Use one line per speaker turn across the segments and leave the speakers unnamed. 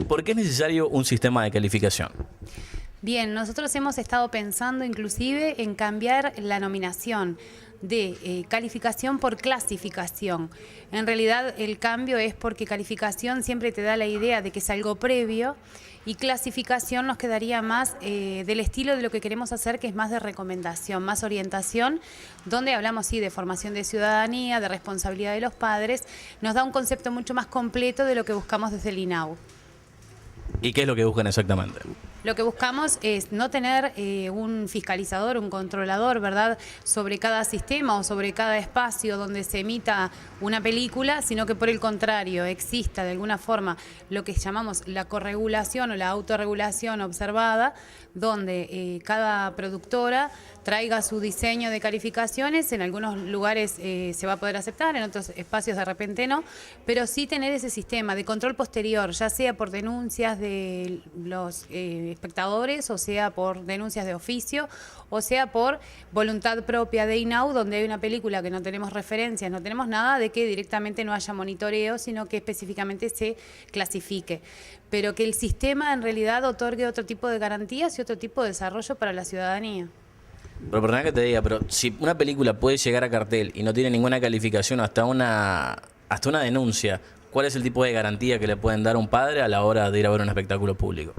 ¿Por qué es necesario un sistema de calificación?
Bien, nosotros hemos estado pensando inclusive en cambiar la nominación de calificación por clasificación. En realidad el cambio es porque calificación siempre te da la idea de que es algo previo y clasificación nos quedaría más del estilo de lo que queremos hacer, que es más de recomendación, más orientación, donde hablamos sí de formación de ciudadanía, de responsabilidad de los padres, nos da un concepto mucho más completo de lo que buscamos desde el INAU.
¿Y qué es lo que buscan exactamente?
Lo que buscamos es no tener un fiscalizador, un controlador, ¿verdad?, sobre cada sistema o sobre cada espacio donde se emita una película, sino que por el contrario exista de alguna forma lo que llamamos la corregulación o la autorregulación observada, donde cada productora traiga su diseño de calificaciones. En algunos lugares se va a poder aceptar, en otros espacios de repente no, pero sí tener ese sistema de control posterior, ya sea por denuncias de los espectadores, o sea por denuncias de oficio, o sea por voluntad propia de INAU, donde hay una película que no tenemos referencias, no tenemos nada, de que directamente no haya monitoreo, sino que específicamente se clasifique. Pero que el sistema en realidad otorgue otro tipo de garantías y otro tipo de desarrollo para la ciudadanía.
Pero perdona que te diga, pero si una película puede llegar a cartel y no tiene ninguna calificación hasta una denuncia, ¿cuál es el tipo de garantía que le pueden dar a un padre a la hora de ir a ver un espectáculo público?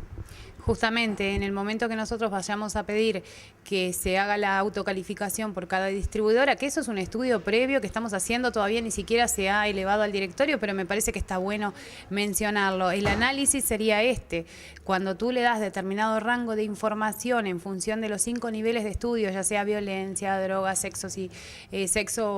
Justamente en el momento que nosotros vayamos a pedir que se haga la autocalificación por cada distribuidora, que eso es un estudio previo que estamos haciendo, todavía ni siquiera se ha elevado al directorio, pero me parece que está bueno mencionarlo. El análisis sería cuando tú le das determinado rango de información en función de los 5 niveles de estudio, ya sea violencia, droga, sexo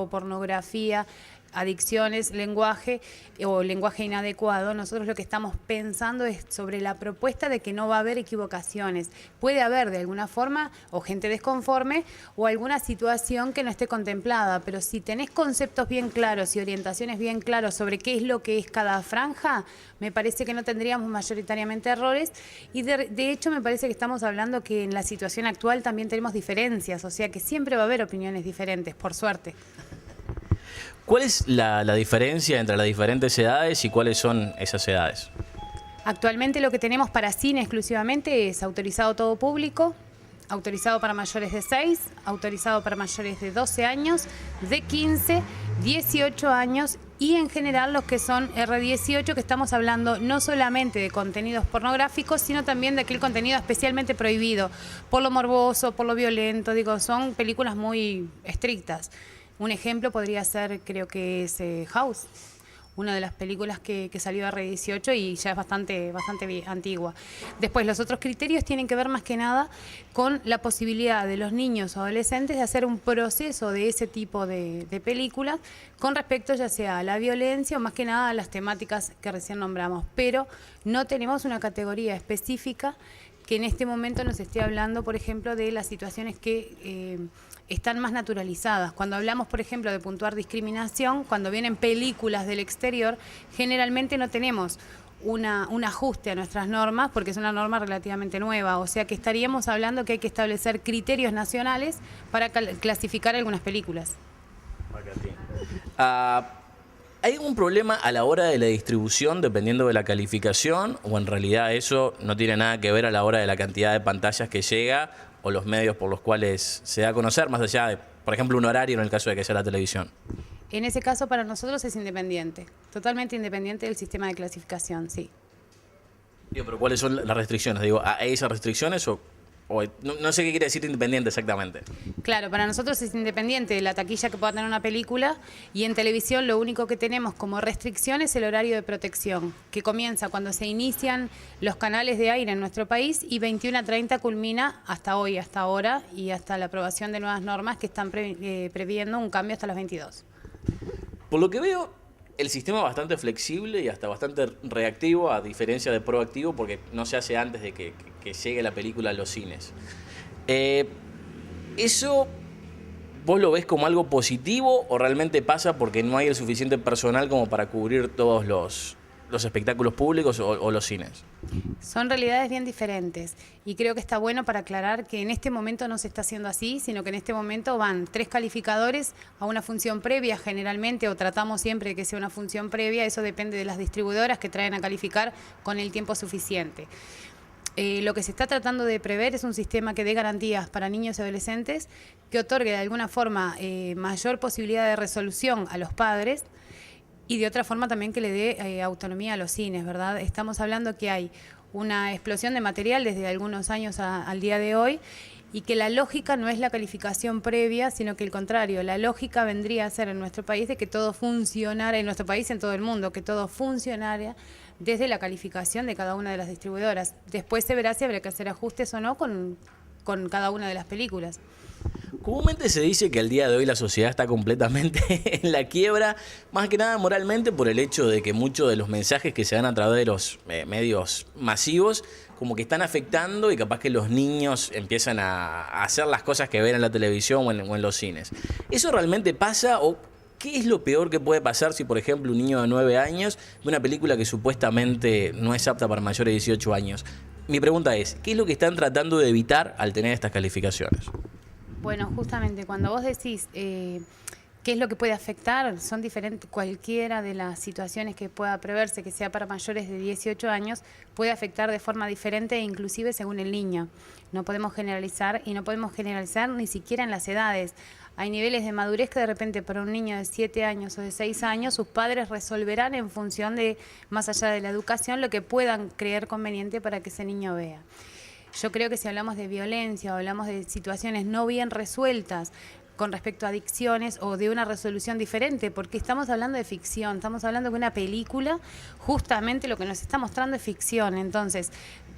o pornografía, adicciones, lenguaje o lenguaje inadecuado, nosotros lo que estamos pensando es sobre la propuesta de que no va a haber equivocaciones. Puede haber de alguna forma o gente desconforme o alguna situación que no esté contemplada, pero si tenés conceptos bien claros y orientaciones bien claras sobre qué es lo que es cada franja, me parece que no tendríamos mayoritariamente errores y de hecho me parece que estamos hablando que en la situación actual también tenemos diferencias, o sea que siempre va a haber opiniones diferentes, por suerte.
¿Cuál es la diferencia entre las diferentes edades y cuáles son esas edades?
Actualmente lo que tenemos para cine exclusivamente es autorizado todo público, autorizado para mayores de 6, autorizado para mayores de 12 años, de 15, 18 años y en general los que son R18, que estamos hablando no solamente de contenidos pornográficos, sino también de aquel contenido especialmente prohibido, por lo morboso, por lo violento, son películas muy estrictas. Un ejemplo podría ser, creo que es House, una de las películas que salió a R18 y ya es bastante antigua. Después, los otros criterios tienen que ver más que nada con la posibilidad de los niños o adolescentes de hacer un proceso de ese tipo de películas con respecto ya sea a la violencia o más que nada a las temáticas que recién nombramos. Pero no tenemos una categoría específica que en este momento nos esté hablando, por ejemplo, de las situaciones que están más naturalizadas. Cuando hablamos, por ejemplo, de puntuar discriminación, cuando vienen películas del exterior, generalmente no tenemos un ajuste a nuestras normas, porque es una norma relativamente nueva, o sea que estaríamos hablando que hay que establecer criterios nacionales para clasificar algunas películas.
¿Hay algún problema a la hora de la distribución dependiendo de la calificación o en realidad eso no tiene nada que ver a la hora de la cantidad de pantallas que llega o los medios por los cuales se da a conocer, más allá de, por ejemplo, un horario en el caso de que sea la televisión?
En ese caso para nosotros es independiente, totalmente independiente del sistema de clasificación, sí.
Pero ¿cuáles son las restricciones? ¿Hay esas restricciones o no sé qué quiere decir independiente exactamente?
Claro, para nosotros es independiente de la taquilla que pueda tener una película y en televisión lo único que tenemos como restricción es el horario de protección, que comienza cuando se inician los canales de aire en nuestro país y 21:30 culmina hasta hoy, hasta ahora y hasta la aprobación de nuevas normas que están previendo un cambio hasta las 22.
Por lo que veo, el sistema es bastante flexible y hasta bastante reactivo, a diferencia de proactivo, porque no se hace antes de que llegue la película a los cines. ¿Eso vos lo ves como algo positivo o realmente pasa porque no hay el suficiente personal como para cubrir todos los espectáculos públicos o los cines?
Son realidades bien diferentes y creo que está bueno para aclarar que en este momento no se está haciendo así, sino que en este momento van 3 calificadores a una función previa generalmente, o tratamos siempre de que sea una función previa. Eso depende de las distribuidoras que traen a calificar con el tiempo suficiente. Lo que se está tratando de prever es un sistema que dé garantías para niños y adolescentes, que otorgue de alguna forma mayor posibilidad de resolución a los padres, y de otra forma también que le dé autonomía a los cines, ¿verdad? Estamos hablando que hay una explosión de material desde algunos años al día de hoy, y que la lógica no es la calificación previa, sino que el contrario. La lógica vendría a ser en nuestro país de que todo funcionara, en nuestro país, en todo el mundo, que todo funcionara desde la calificación de cada una de las distribuidoras. Después se verá si habrá que hacer ajustes o no con cada una de las películas.
Comúnmente se dice que al día de hoy la sociedad está completamente en la quiebra, más que nada moralmente, por el hecho de que muchos de los mensajes que se dan a través de los medios masivos como que están afectando, y capaz que los niños empiezan a hacer las cosas que ven en la televisión o en los cines. ¿Eso realmente pasa, o qué es lo peor que puede pasar si, por ejemplo, un niño de 9 años ve una película que supuestamente no es apta para mayores de 18 años? Mi pregunta es, ¿qué es lo que están tratando de evitar al tener estas calificaciones?
Bueno, justamente cuando vos decís qué es lo que puede afectar, son diferentes. Cualquiera de las situaciones que pueda preverse que sea para mayores de 18 años puede afectar de forma diferente, e inclusive según el niño. No podemos generalizar, y no podemos generalizar ni siquiera en las edades. Hay niveles de madurez que de repente para un niño de 7 años o de 6 años sus padres resolverán en función de, más allá de la educación, lo que puedan creer conveniente para que ese niño vea. Yo creo que si hablamos de violencia o hablamos de situaciones no bien resueltas con respecto a adicciones, o de una resolución diferente, porque estamos hablando de ficción, estamos hablando de una película, justamente lo que nos está mostrando es ficción. Entonces,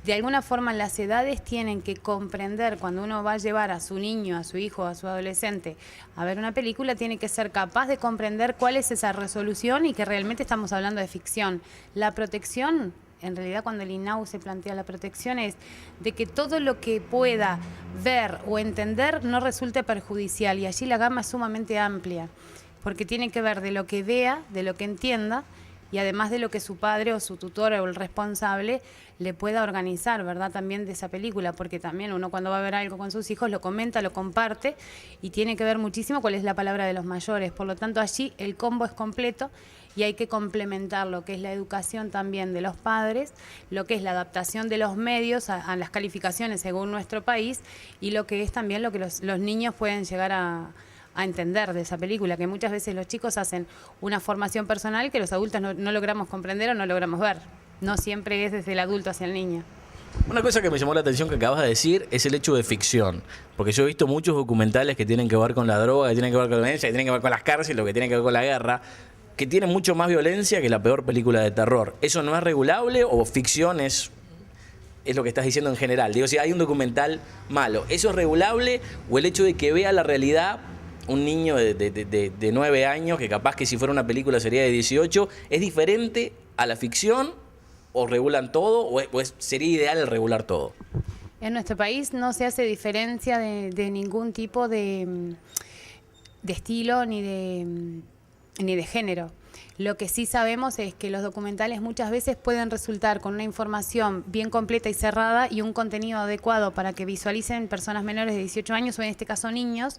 de alguna forma las edades tienen que comprender, cuando uno va a llevar a su niño, a su hijo, a su adolescente a ver una película, tiene que ser capaz de comprender cuál es esa resolución y que realmente estamos hablando de ficción. La protección, en realidad cuando el INAU se plantea la protección, es de que todo lo que pueda ver o entender no resulte perjudicial, y allí la gama es sumamente amplia, porque tiene que ver de lo que vea, de lo que entienda, y además de lo que su padre o su tutor o el responsable le pueda organizar, ¿verdad? También de esa película, porque también uno cuando va a ver algo con sus hijos lo comenta, lo comparte, y tiene que ver muchísimo cuál es la palabra de los mayores. Por lo tanto, allí el combo es completo, y hay que complementar lo que es la educación también de los padres, lo que es la adaptación de los medios a las calificaciones según nuestro país, y lo que es también lo que los niños pueden llegar a entender de esa película, que muchas veces los chicos hacen una formación personal que los adultos no logramos comprender o no logramos ver. No siempre es desde el adulto hacia el niño.
Una cosa que me llamó la atención que acabas de decir es el hecho de ficción, porque yo he visto muchos documentales que tienen que ver con la droga, que tienen que ver con la violencia, que tienen que ver con las cárceles, lo que tiene que ver con la guerra, que tienen mucho más violencia que la peor película de terror. ¿Eso no es regulable, o ficción es lo que estás diciendo en general? Digo, si hay un documental malo, ¿eso es regulable, o el hecho de que vea la realidad un niño de 9 años, que capaz que si fuera una película sería de 18, es diferente a la ficción, o regulan todo, o sería ideal el regular todo?
En nuestro país no se hace diferencia de ningún tipo de estilo ni de género. Lo que sí sabemos es que los documentales muchas veces pueden resultar con una información bien completa y cerrada, y un contenido adecuado para que visualicen personas menores de 18 años, o en este caso niños,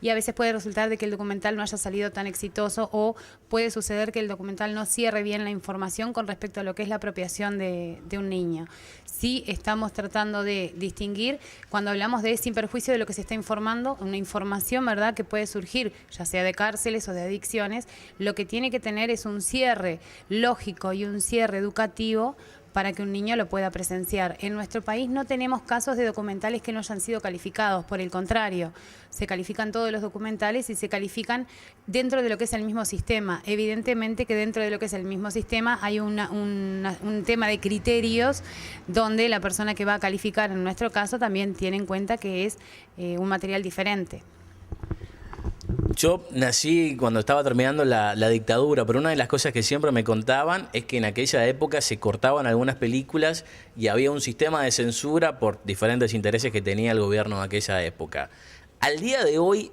y a veces puede resultar de que el documental no haya salido tan exitoso, o puede suceder que el documental no cierre bien la información con respecto a lo que es la apropiación de un niño. Sí estamos tratando de distinguir, cuando hablamos de sin perjuicio de lo que se está informando, una información, ¿verdad?, que puede surgir, ya sea de cárceles o de adicciones, lo que tiene que tener es un cierre lógico y un cierre educativo para que un niño lo pueda presenciar. En nuestro país no tenemos casos de documentales que no hayan sido calificados, por el contrario, se califican todos los documentales y se califican dentro de lo que es el mismo sistema. Evidentemente que dentro de lo que es el mismo sistema hay un tema de criterios donde la persona que va a calificar, en nuestro caso, también tiene en cuenta que es un material diferente.
Yo nací cuando estaba terminando la dictadura, pero una de las cosas que siempre me contaban es que en aquella época se cortaban algunas películas y había un sistema de censura por diferentes intereses que tenía el gobierno en aquella época. Al día de hoy,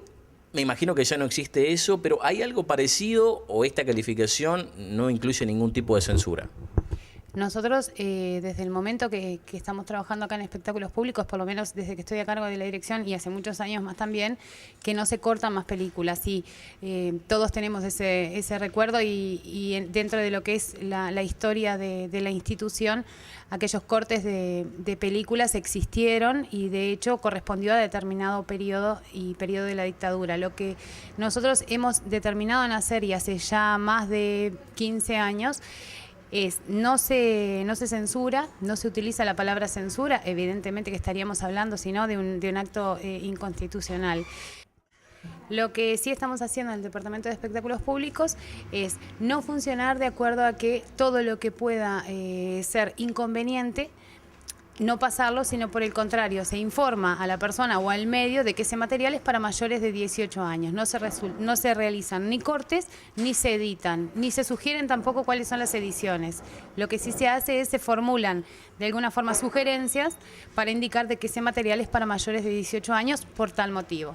me imagino que ya no existe eso, pero ¿hay algo parecido, o esta calificación no incluye ningún tipo de censura?
Nosotros, desde el momento que estamos trabajando acá en espectáculos públicos, por lo menos desde que estoy a cargo de la dirección y hace muchos años más también, que no se cortan más películas. Y todos tenemos ese recuerdo dentro de lo que es la historia de la institución, aquellos cortes de películas existieron y de hecho correspondió a determinado periodo de la dictadura. Lo que nosotros hemos determinado en hacer y hace ya más de 15 años no se censura, no se utiliza la palabra censura, evidentemente que estaríamos hablando sino de un acto inconstitucional. Lo que sí estamos haciendo en el Departamento de Espectáculos Públicos es no funcionar de acuerdo a que todo lo que pueda ser inconveniente, no pasarlo, sino por el contrario, se informa a la persona o al medio de que ese material es para mayores de 18 años. No se realizan ni cortes, ni se editan, ni se sugieren tampoco cuáles son las ediciones. Lo que sí se hace es se formulan de alguna forma sugerencias para indicar de que ese material es para mayores de 18 años por tal motivo.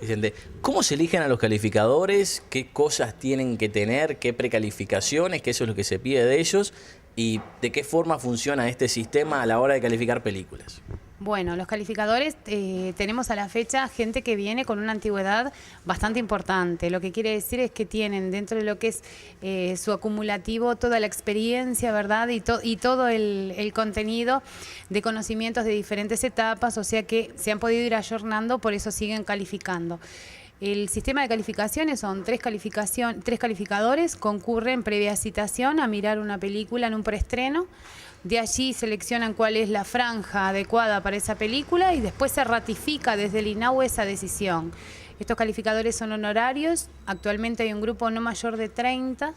Vicente, ¿cómo se eligen a los calificadores? ¿Qué cosas tienen que tener? ¿Qué precalificaciones? ¿Qué eso es lo que se pide de ellos? ¿Y de qué forma funciona este sistema a la hora de calificar películas?
Bueno, los calificadores, tenemos a la fecha gente que viene con una antigüedad bastante importante. Lo que quiere decir es que tienen dentro de lo que es su acumulativo toda la experiencia, ¿verdad? Y todo el contenido de conocimientos de diferentes etapas, o sea que se han podido ir ayornando, por eso siguen calificando. El sistema de calificaciones son tres calificadores, concurren previa citación a mirar una película en un preestreno. De allí seleccionan cuál es la franja adecuada para esa película y después se ratifica desde el INAU esa decisión. Estos calificadores son honorarios, actualmente hay un grupo no mayor de 30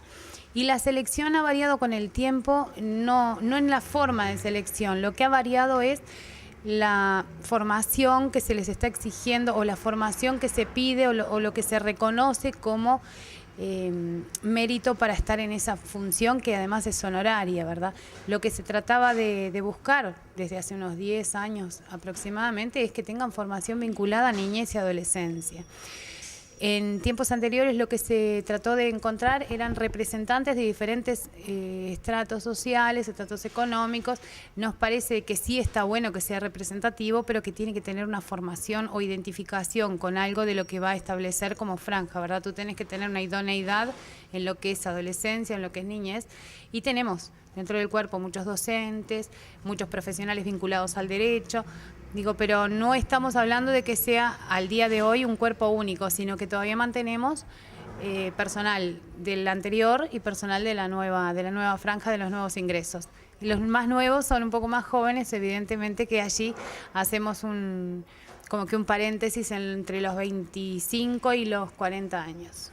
y la selección ha variado con el tiempo, no en la forma de selección, lo que ha variado es la formación que se les está exigiendo o la formación que se pide o lo que se reconoce como mérito para estar en esa función que además es honoraria, ¿verdad? Lo que se trataba de buscar desde hace unos 10 años aproximadamente es que tengan formación vinculada a niñez y adolescencia. En tiempos anteriores lo que se trató de encontrar eran representantes de diferentes estratos sociales, estratos económicos. Nos parece que sí está bueno que sea representativo, pero que tiene que tener una formación o identificación con algo de lo que va a establecer como franja, ¿verdad? Tú tienes que tener una idoneidad en lo que es adolescencia, en lo que es niñez, y tenemos dentro del cuerpo muchos docentes, muchos profesionales vinculados al derecho. Digo, pero no estamos hablando de que sea al día de hoy un cuerpo único, sino que todavía mantenemos personal del anterior y personal de la nueva franja, de los nuevos ingresos. Y los más nuevos son un poco más jóvenes, evidentemente que allí hacemos como que un paréntesis entre los 25 y los 40 años.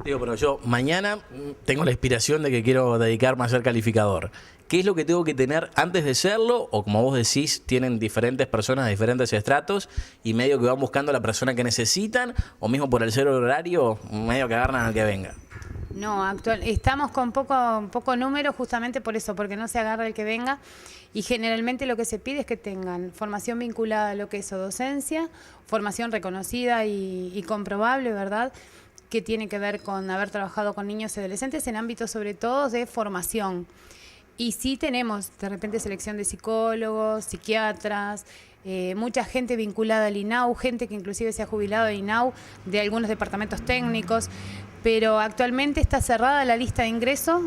Digo, pero yo mañana tengo la inspiración de que quiero dedicarme a ser calificador. ¿Qué es lo que tengo que tener antes de serlo? O como vos decís, tienen diferentes personas de diferentes estratos y medio que van buscando a la persona que necesitan, o mismo por el ser horario, medio que agarran al que venga.
No, estamos con poco número justamente por eso, porque no se agarra el que venga y generalmente lo que se pide es que tengan formación vinculada a lo que es docencia, formación reconocida y comprobable, ¿verdad?, que tiene que ver con haber trabajado con niños y adolescentes en ámbitos sobre todo de formación. Y sí tenemos de repente selección de psicólogos, psiquiatras, mucha gente vinculada al INAU, gente que inclusive se ha jubilado de INAU, de algunos departamentos técnicos, pero actualmente está cerrada la lista de ingreso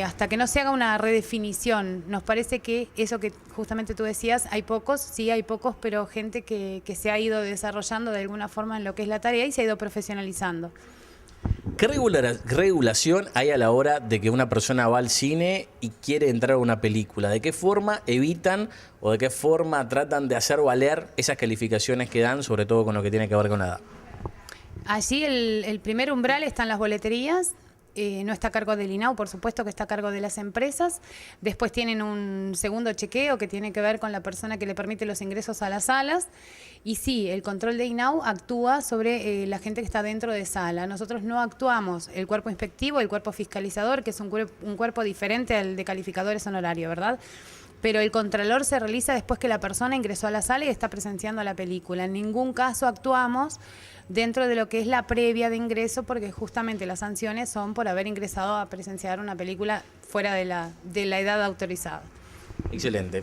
hasta que no se haga una redefinición. Nos parece que eso que justamente tú decías, hay pocos, pero gente que se ha ido desarrollando de alguna forma en lo que es la tarea y se ha ido profesionalizando.
¿Qué regulación hay a la hora de que una persona va al cine y quiere entrar a una película? ¿De qué forma evitan o de qué forma tratan de hacer valer esas calificaciones que dan, sobre todo con lo que tiene que ver con la edad?
Allí el primer umbral están las boleterías. No está a cargo del INAU, por supuesto que está a cargo de las empresas. Después tienen un segundo chequeo que tiene que ver con la persona que le permite los ingresos a las salas. Y sí, el control de INAU actúa sobre la gente que está dentro de sala. Nosotros no actuamos el cuerpo inspectivo, el cuerpo fiscalizador, que es un cuerpo diferente al de calificadores honorarios, ¿verdad? pero el contralor se realiza después que la persona ingresó a la sala y está presenciando la película. En ningún caso actuamos dentro de lo que es la previa de ingreso, porque justamente las sanciones son por haber ingresado a presenciar una película fuera de la edad autorizada.
Excelente.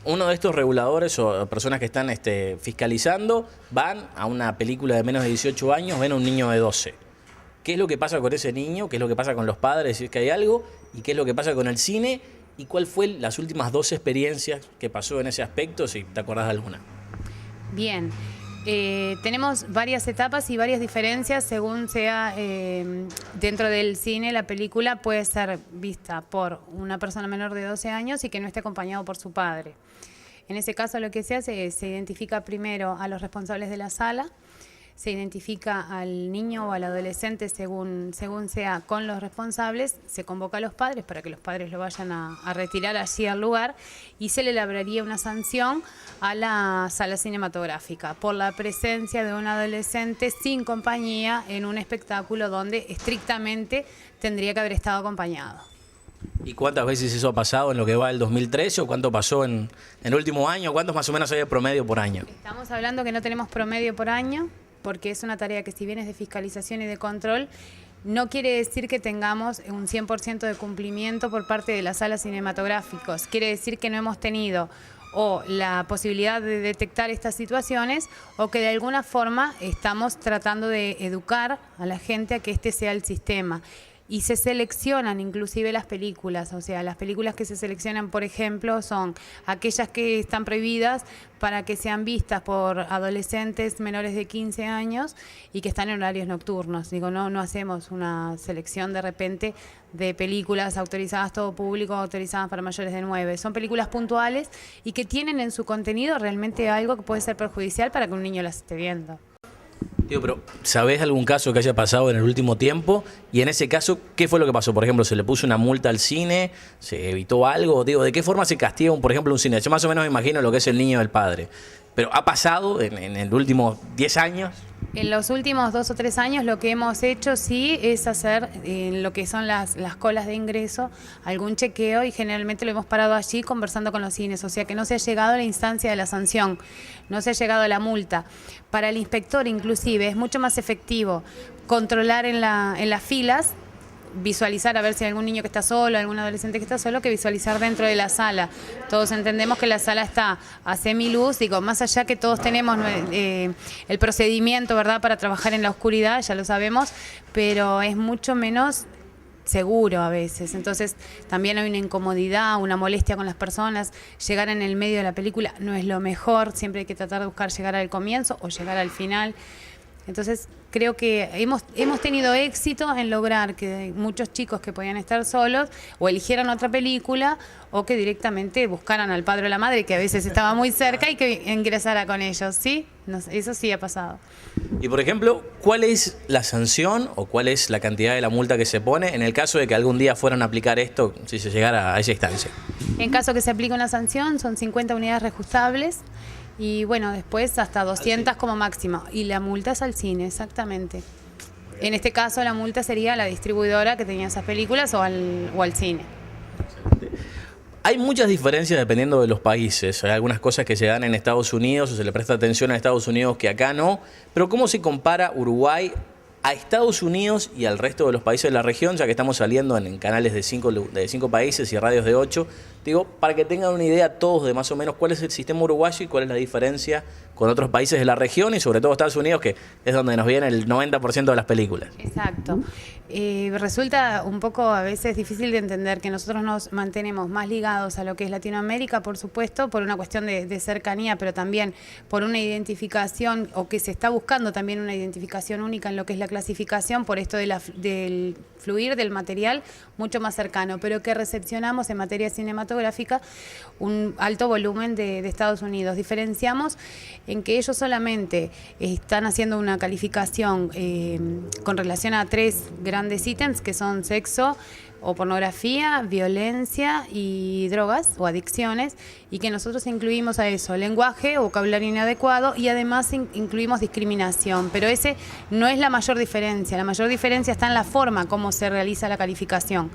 Uno de estos reguladores o personas que están fiscalizando van a una película de menos de 18 años, ven a un niño de 12. ¿Qué es lo que pasa con ese niño? ¿Qué es lo que pasa con los padres si es que hay algo? ¿Y qué es lo que pasa con el cine? ¿Y cuál fue las últimas 2 experiencias que pasó en ese aspecto, si te acordás de alguna?
Bien. Tenemos varias etapas y varias diferencias según sea dentro del cine. La película puede ser vista por una persona menor de 12 años y que no esté acompañado por su padre. En ese caso lo que se hace es se identifica primero a los responsables de la sala, se identifica al niño o al adolescente según sea con los responsables, se convoca a los padres para que los padres lo vayan a retirar allí al lugar y se le elaboraría una sanción a la sala cinematográfica por la presencia de un adolescente sin compañía en un espectáculo donde estrictamente tendría que haber estado acompañado.
¿Y cuántas veces eso ha pasado en lo que va del 2013 o cuánto pasó en el último año? ¿Cuántos más o menos hay de promedio por año?
Estamos hablando que no tenemos promedio por año, porque es una tarea que si bien es de fiscalización y de control, no quiere decir que tengamos un 100% de cumplimiento por parte de las salas cinematográficas. Quiere decir que no hemos tenido o la posibilidad de detectar estas situaciones o que de alguna forma estamos tratando de educar a la gente a que este sea el sistema. Y se seleccionan inclusive las películas, o sea, las películas que se seleccionan, por ejemplo, son aquellas que están prohibidas para que sean vistas por adolescentes menores de 15 años y que están en horarios nocturnos. Digo, no hacemos una selección de repente de películas autorizadas todo público, autorizadas para mayores de 9. Son películas puntuales y que tienen en su contenido realmente algo que puede ser perjudicial para que un niño las esté viendo.
Digo, pero ¿sabés algún caso que haya pasado en el último tiempo? Y en ese caso, ¿qué fue lo que pasó? Por ejemplo, ¿se le puso una multa al cine? ¿Se evitó algo? Digo, ¿de qué forma se castiga, por ejemplo, un cine? Yo más o menos me imagino lo que es el niño del padre. Pero ¿ha pasado en el último 10 años?
En los últimos 2 o 3 años lo que hemos hecho sí es hacer en lo que son las colas de ingreso algún chequeo y generalmente lo hemos parado allí conversando con los cines, o sea que no se ha llegado a la instancia de la sanción, no se ha llegado a la multa. Para el inspector inclusive es mucho más efectivo controlar en las filas, visualizar a ver si hay algún niño que está solo, algún adolescente que está solo, que visualizar dentro de la sala. Todos entendemos que la sala está a semiluz, digo, más allá que todos tenemos el procedimiento, ¿verdad?, para trabajar en la oscuridad, ya lo sabemos, pero es mucho menos seguro a veces. Entonces también hay una incomodidad, una molestia con las personas. Llegar en el medio de la película no es lo mejor, siempre hay que tratar de buscar llegar al comienzo o llegar al final. Entonces creo que hemos tenido éxito en lograr que muchos chicos que podían estar solos o eligieran otra película o que directamente buscaran al padre o la madre, que a veces estaba muy cerca y que ingresara con ellos, ¿sí? No sé, eso sí ha pasado.
Y por ejemplo, ¿cuál es la sanción o cuál es la cantidad de la multa que se pone en el caso de que algún día fueran a aplicar esto, si se llegara a esa instancia?
En caso que se aplique una sanción, son 50 unidades reajustables. Y bueno, después hasta 200 como máximo. Y la multa es al cine, exactamente. En este caso la multa sería a la distribuidora que tenía esas películas o al cine.
Hay muchas diferencias dependiendo de los países. Hay algunas cosas que se dan en Estados Unidos o se le presta atención a Estados Unidos que acá no. Pero ¿cómo se compara Uruguay a Estados Unidos y al resto de los países de la región, ya que estamos saliendo en canales de 5 países y radios de 8? Digo, para que tengan una idea todos de más o menos cuál es el sistema uruguayo y cuál es la diferencia con otros países de la región y sobre todo Estados Unidos, que es donde nos viene el 90% de las películas.
Exacto. Resulta un poco a veces difícil de entender que nosotros nos mantenemos más ligados a lo que es Latinoamérica, por supuesto, por una cuestión de cercanía, pero también por una identificación, o que se está buscando también una identificación única en lo que es la clasificación, por esto del fluir del material mucho más cercano, pero que recepcionamos en materia cinematográfica un alto volumen de Estados Unidos. Diferenciamos en que ellos solamente están haciendo una calificación con relación a 3 grandes ítems, que son sexo o pornografía, violencia y drogas o adicciones, y que nosotros incluimos a eso lenguaje o vocabulario inadecuado y además incluimos discriminación, pero ese no es la mayor diferencia está en la forma como se realiza la calificación.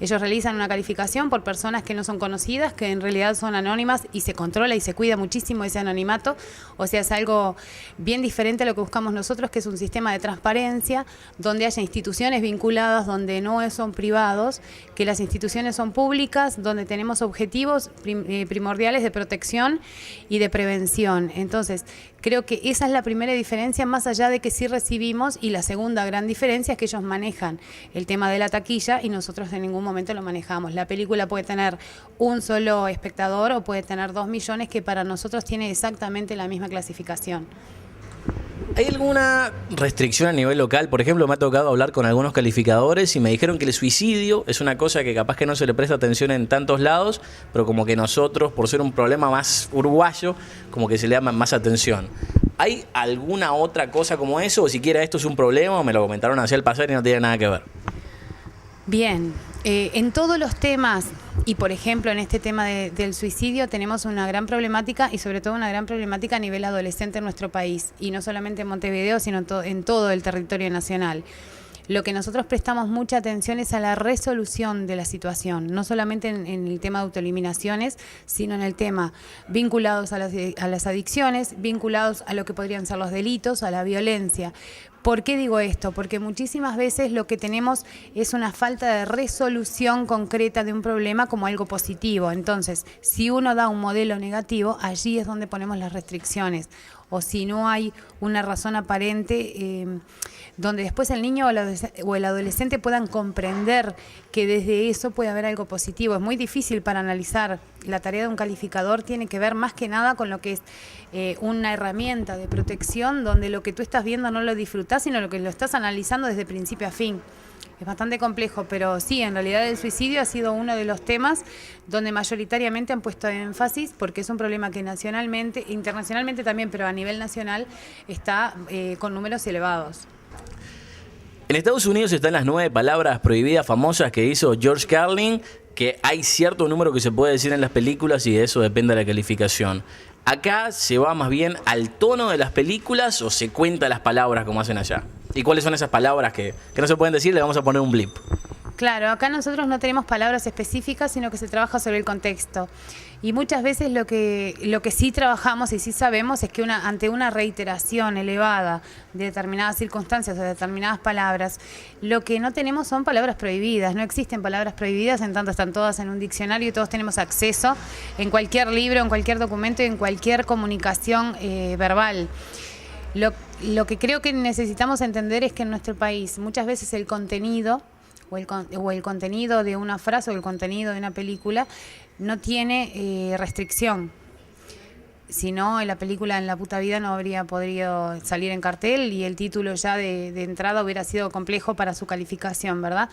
Ellos realizan una calificación por personas que no son conocidas, que en realidad son anónimas, y se controla y se cuida muchísimo ese anonimato. O sea, es algo bien diferente a lo que buscamos nosotros, que es un sistema de transparencia, donde haya instituciones vinculadas, donde no son privados, que las instituciones son públicas, donde tenemos objetivos primordiales de protección y de prevención. Entonces, creo que esa es la primera diferencia, más allá de que sí recibimos, y la segunda gran diferencia es que ellos manejan el tema de la taquilla y nosotros en ningún momento lo manejamos. La película puede tener un solo espectador o puede tener 2 millones, que para nosotros tiene exactamente la misma clasificación.
¿Hay alguna restricción a nivel local? Por ejemplo, me ha tocado hablar con algunos calificadores y me dijeron que el suicidio es una cosa que capaz que no se le presta atención en tantos lados, pero como que nosotros, por ser un problema más uruguayo, como que se le da más atención. ¿Hay alguna otra cosa como eso? O siquiera esto es un problema, o me lo comentaron hacia el pasar y no tiene nada que ver.
Bien, en todos los temas, y por ejemplo en este tema del suicidio, tenemos una gran problemática, y sobre todo una gran problemática a nivel adolescente en nuestro país, y no solamente en Montevideo, sino en todo el territorio nacional. Lo que nosotros prestamos mucha atención es a la resolución de la situación, no solamente en el tema de autoeliminaciones, sino en el tema vinculados a las adicciones, vinculados a lo que podrían ser los delitos, a la violencia. ¿Por qué digo esto? Porque muchísimas veces lo que tenemos es una falta de resolución concreta de un problema como algo positivo. Entonces, si uno da un modelo negativo, allí es donde ponemos las restricciones. O si no hay una razón aparente, donde después el niño o el adolescente puedan comprender que desde eso puede haber algo positivo. Es muy difícil para analizar. La tarea de un calificador tiene que ver más que nada con lo que es una herramienta de protección, donde lo que tú estás viendo no lo disfrutás, sino lo que lo estás analizando desde principio a fin. Es bastante complejo, pero sí, en realidad el suicidio ha sido uno de los temas donde mayoritariamente han puesto énfasis, porque es un problema que nacionalmente, internacionalmente también, pero a nivel nacional está con números elevados.
En Estados Unidos están las 9 palabras prohibidas famosas que hizo George Carlin, que hay cierto número que se puede decir en las películas y de eso depende de la calificación. ¿Acá se va más bien al tono de las películas o se cuenta las palabras como hacen allá? ¿Y cuáles son esas palabras que no se pueden decir? Le vamos a poner un blip.
Claro, acá nosotros no tenemos palabras específicas, sino que se trabaja sobre el contexto. Y muchas veces lo que sí trabajamos y sí sabemos es que ante una reiteración elevada de determinadas circunstancias o de determinadas palabras, lo que no tenemos son palabras prohibidas. No existen palabras prohibidas, en tanto están todas en un diccionario y todos tenemos acceso en cualquier libro, en cualquier documento y en cualquier comunicación verbal. Lo que creo que necesitamos entender es que en nuestro país muchas veces el contenido o el contenido de una frase o el contenido de una película no tiene restricción. Si no, la película en la puta vida no habría podido salir en cartel y el título ya de entrada hubiera sido complejo para su calificación, ¿verdad?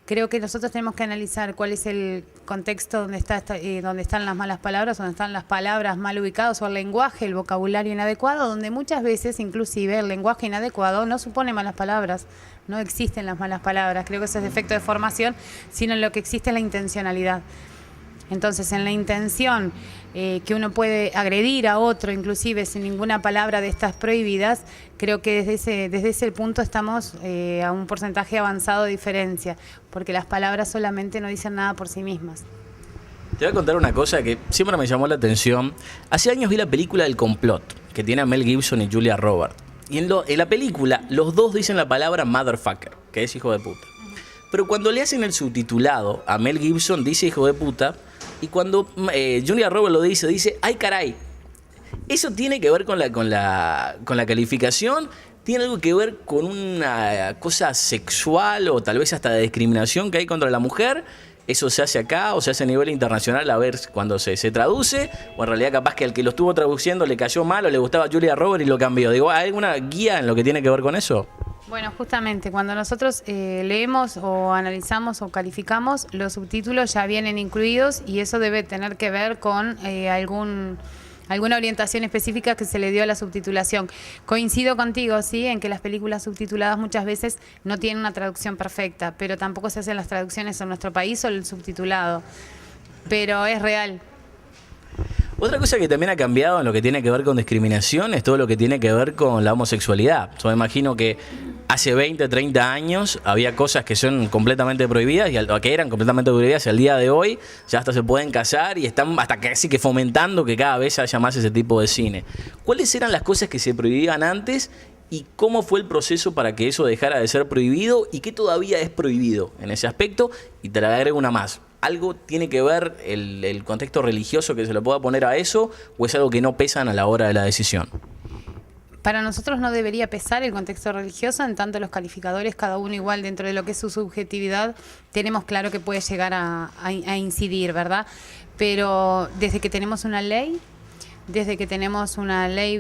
Creo que nosotros tenemos que analizar cuál es el contexto donde están las malas palabras, donde están las palabras mal ubicadas, o el lenguaje, el vocabulario inadecuado, donde muchas veces inclusive el lenguaje inadecuado no supone malas palabras. No existen las malas palabras, creo que ese es defecto de formación, sino lo que existe es la intencionalidad. Entonces, en la intención que uno puede agredir a otro, inclusive sin ninguna palabra de estas prohibidas, creo que desde ese punto estamos a un porcentaje avanzado de diferencia, porque las palabras solamente no dicen nada por sí mismas.
Te voy a contar una cosa que siempre me llamó la atención. Hace años vi la película El Complot, que tiene a Mel Gibson y Julia Roberts. Y en la película, los dos dicen la palabra motherfucker, que es hijo de puta. Pero cuando le hacen el subtitulado, a Mel Gibson dice hijo de puta, y cuando Julia Roberts lo dice, ¡ay caray! ¿Eso tiene que ver con la calificación? ¿Tiene algo que ver con una cosa sexual o tal vez hasta de discriminación que hay contra la mujer? ¿Eso se hace acá o se hace a nivel internacional a ver cuando se traduce? ¿O en realidad capaz que al que lo estuvo traduciendo le cayó mal o le gustaba Julia Roberts y lo cambió? Digo, ¿hay alguna guía en lo que tiene que ver con eso?
Bueno, justamente cuando nosotros leemos o analizamos o calificamos, los subtítulos ya vienen incluidos y eso debe tener que ver con alguna orientación específica que se le dio a la subtitulación. Coincido contigo, sí, en que las películas subtituladas muchas veces no tienen una traducción perfecta, pero tampoco se hacen las traducciones en nuestro país o el subtitulado. Pero es real.
Otra cosa que también ha cambiado en lo que tiene que ver con discriminación es todo lo que tiene que ver con la homosexualidad. Yo me imagino que hace 20, 30 años había cosas que son completamente prohibidas que eran completamente prohibidas y al día de hoy ya hasta se pueden casar y están hasta casi que fomentando que cada vez haya más ese tipo de cine. ¿Cuáles eran las cosas que se prohibían antes y cómo fue el proceso para que eso dejara de ser prohibido y qué todavía es prohibido en ese aspecto? Y te la agrego una más. ¿Algo tiene que ver el contexto religioso que se le pueda poner a eso o es algo que no pesan a la hora de la decisión?
Para nosotros no debería pesar el contexto religioso, en tanto los calificadores, cada uno igual dentro de lo que es su subjetividad, tenemos claro que puede llegar a incidir, ¿verdad? Pero desde que tenemos una ley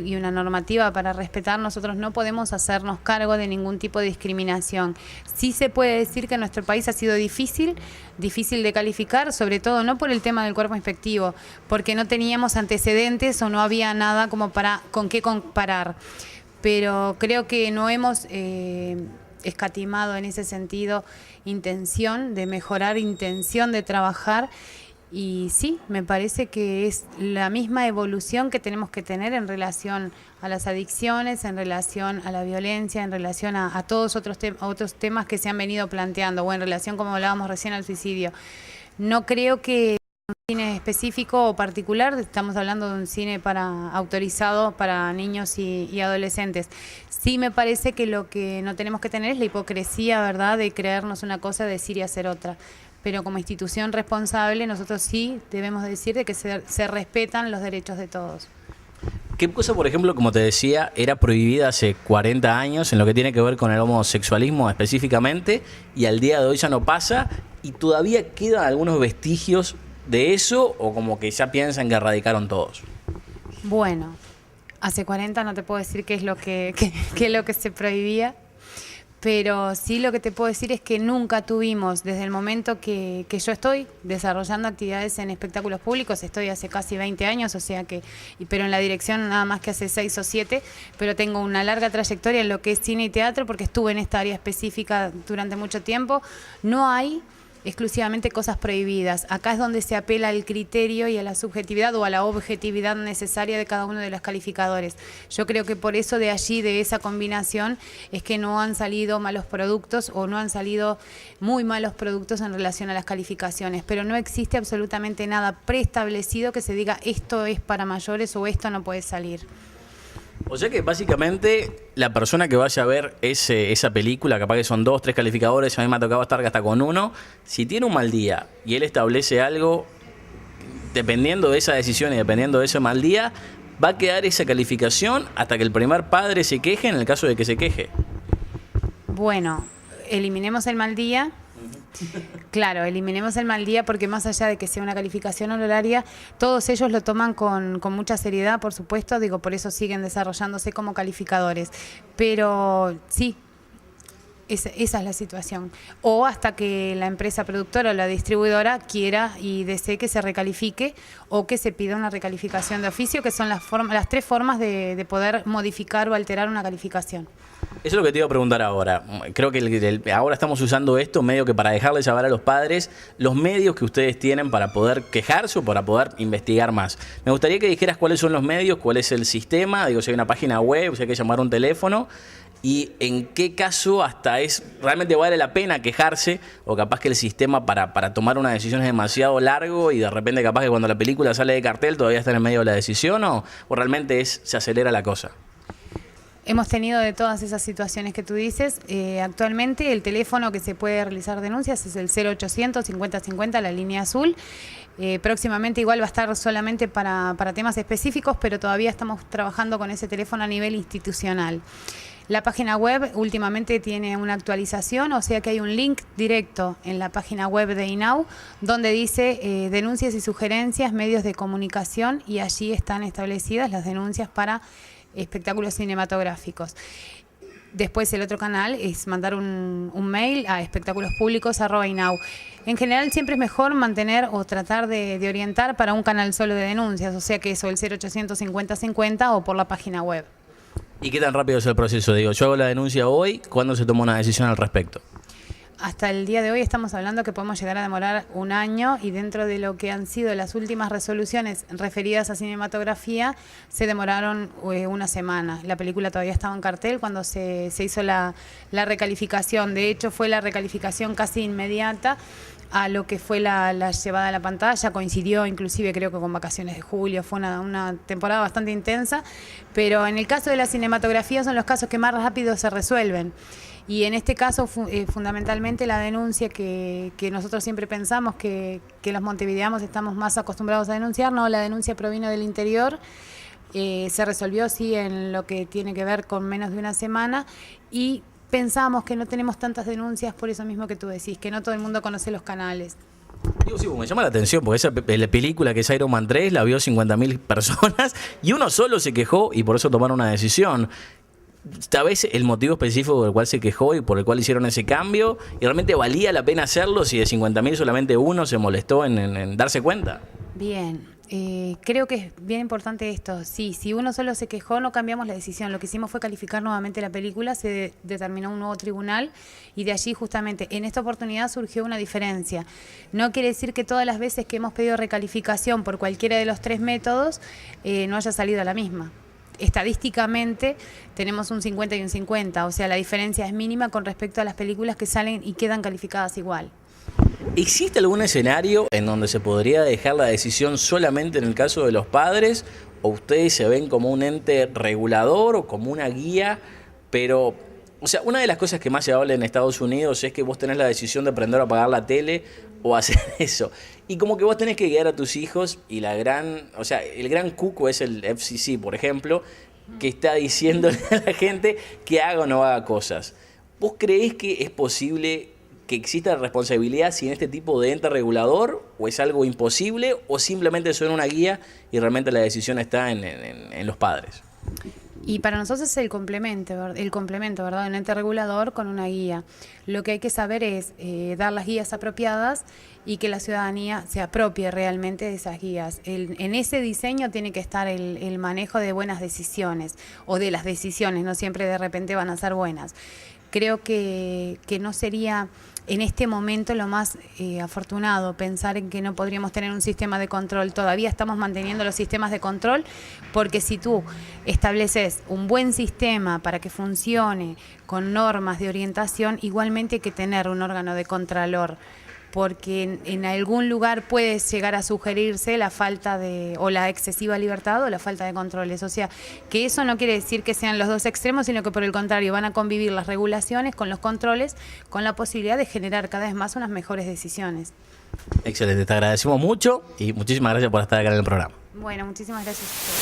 y una normativa para respetar, nosotros no podemos hacernos cargo de ningún tipo de discriminación. Sí se puede decir que en nuestro país ha sido difícil de calificar, sobre todo no por el tema del cuerpo inspectivo, porque no teníamos antecedentes o no había nada como con qué comparar. Pero creo que no hemos escatimado en ese sentido intención de mejorar, intención de trabajar. Y sí, me parece que es la misma evolución que tenemos que tener en relación a las adicciones, en relación a la violencia, en relación a todos otros temas que se han venido planteando, o en relación, como hablábamos recién, al suicidio. No creo que un cine específico o particular, estamos hablando de un cine autorizado para niños y adolescentes. Sí me parece que lo que no tenemos que tener es la hipocresía, ¿verdad?, de creernos una cosa, decir y hacer otra. Pero como institución responsable, nosotros sí debemos decir de que se respetan los derechos de todos.
¿Qué cosa, por ejemplo, como te decía, era prohibida hace 40 años en lo que tiene que ver con el homosexualismo específicamente y al día de hoy ya no pasa y todavía quedan algunos vestigios de eso o como que ya piensan que erradicaron todos?
Bueno, hace 40 no te puedo decir qué es lo que se prohibía. Pero sí lo que te puedo decir es que nunca tuvimos, desde el momento que yo estoy desarrollando actividades en espectáculos públicos, estoy hace casi 20 años, o sea pero en la dirección nada más que hace 6 o 7, pero tengo una larga trayectoria en lo que es cine y teatro porque estuve en esta área específica durante mucho tiempo. No hay exclusivamente cosas prohibidas. Acá es donde se apela al criterio y a la subjetividad o a la objetividad necesaria de cada uno de los calificadores. Yo creo que por eso de allí, de esa combinación, es que no han salido malos productos o no han salido muy malos productos en relación a las calificaciones, pero no existe absolutamente nada preestablecido que se diga esto es para mayores o esto no puede salir.
O sea que básicamente la persona que vaya a ver esa película, capaz que son 2, 3 calificadores, a mí me ha tocado estar hasta con uno, si tiene un mal día y él establece algo, dependiendo de esa decisión y dependiendo de ese mal día, va a quedar esa calificación hasta que el primer padre se queje en el caso de que se queje.
Bueno, eliminemos el mal día. Claro, eliminemos el mal día porque más allá de que sea una calificación honoraria, todos ellos lo toman con mucha seriedad, por supuesto, por eso siguen desarrollándose como calificadores. Pero sí, esa es la situación. O hasta que la empresa productora o la distribuidora quiera y desee que se recalifique o que se pida una recalificación de oficio, que son las 3 formas de poder modificar o alterar una calificación.
Eso es lo que te iba a preguntar ahora. Creo que ahora estamos usando esto medio que para dejarles saber a los padres los medios que ustedes tienen para poder quejarse o para poder investigar más. Me gustaría que dijeras cuáles son los medios, cuál es el sistema, si hay una página web, si hay que llamar a un teléfono y en qué caso hasta realmente vale la pena quejarse o capaz que el sistema para tomar una decisión es demasiado largo y de repente capaz que cuando la película sale de cartel todavía está en el medio de la decisión o realmente se acelera la cosa.
Hemos tenido de todas esas situaciones que tú dices. Actualmente el teléfono que se puede realizar denuncias es el 0800 50 50, la línea azul. Próximamente igual va a estar solamente para temas específicos, pero todavía estamos trabajando con ese teléfono a nivel institucional. La página web últimamente tiene una actualización, o sea que hay un link directo en la página web de INAU donde dice denuncias y sugerencias, medios de comunicación, y allí están establecidas las denuncias para espectáculos cinematográficos. Después el otro canal es mandar un mail a espectáculospúblicos@inau. En general siempre es mejor mantener o tratar de orientar para un canal solo de denuncias, o sea que eso, el 0800 50 50 o por la página web.
¿Y qué tan rápido es el proceso? Yo hago la denuncia hoy, ¿cuándo se toma una decisión al respecto?
hasta el día de hoy estamos hablando que podemos llegar a demorar un año, y dentro de lo que han sido las últimas resoluciones referidas a cinematografía, se demoraron una semana. La película todavía estaba en cartel cuando se hizo la recalificación. De hecho, fue la recalificación casi inmediata a lo que fue la llevada a la pantalla. Coincidió inclusive, creo que con vacaciones de julio. Fue una temporada bastante intensa, pero en el caso de la cinematografía son los casos que más rápido se resuelven. Y en este caso, fundamentalmente, la denuncia que nosotros siempre pensamos que los montevideanos estamos más acostumbrados a denunciar, no, la denuncia provino del interior, se resolvió sí en lo que tiene que ver con menos de una semana, y pensamos que no tenemos tantas denuncias por eso mismo que tú decís, que no todo el mundo conoce los canales.
Digo, sí, me llama la atención, porque esa película que es Iron Man 3 la vio 50.000 personas y uno solo se quejó y por eso tomaron una decisión. ¿Sabes el motivo específico por el cual se quejó y por el cual hicieron ese cambio? ¿Y realmente valía la pena hacerlo si de 50.000 solamente uno se molestó en darse cuenta?
Bien, creo que es bien importante esto. Sí, si uno solo se quejó, no cambiamos la decisión. Lo que hicimos fue calificar nuevamente la película, se determinó un nuevo tribunal, y de allí justamente en esta oportunidad surgió una diferencia. No quiere decir que todas las veces que hemos pedido recalificación por cualquiera de los tres métodos no haya salido la misma. Estadísticamente tenemos un 50 y un 50, o sea, la diferencia es mínima con respecto a las películas que salen y quedan calificadas igual.
¿Existe algún escenario en donde se podría dejar la decisión solamente en el caso de los padres, o ustedes se ven como un ente regulador o como una guía? Pero, o sea, una de las cosas que más se habla en Estados Unidos es que vos tenés la decisión de aprender a apagar la tele o hacer eso. Y como que vos tenés que guiar a tus hijos, y el gran cuco es el FCC, por ejemplo, que está diciéndole a la gente que haga o no haga cosas. ¿Vos creés que es posible que exista responsabilidad sin este tipo de ente regulador, o es algo imposible, o simplemente son una guía y realmente la decisión está en los padres?
Y para nosotros es el complemento, ¿verdad? Un ente regulador con una guía. Lo que hay que saber es dar las guías apropiadas y que la ciudadanía se apropie realmente de esas guías. En ese diseño tiene que estar el manejo de buenas decisiones, o de las decisiones, no siempre de repente van a ser buenas. Creo que no sería en este momento lo más afortunado pensar en que no podríamos tener un sistema de control. Todavía estamos manteniendo los sistemas de control, porque si tú estableces un buen sistema para que funcione con normas de orientación, igualmente hay que tener un órgano de contralor, porque en algún lugar puede llegar a sugerirse la falta o la excesiva libertad o la falta de controles. O sea, que eso no quiere decir que sean los dos extremos, sino que por el contrario van a convivir las regulaciones con los controles, con la posibilidad de generar cada vez más unas mejores decisiones.
Excelente, te agradecemos mucho y muchísimas gracias por estar acá en el programa.
Bueno, muchísimas gracias a ustedes.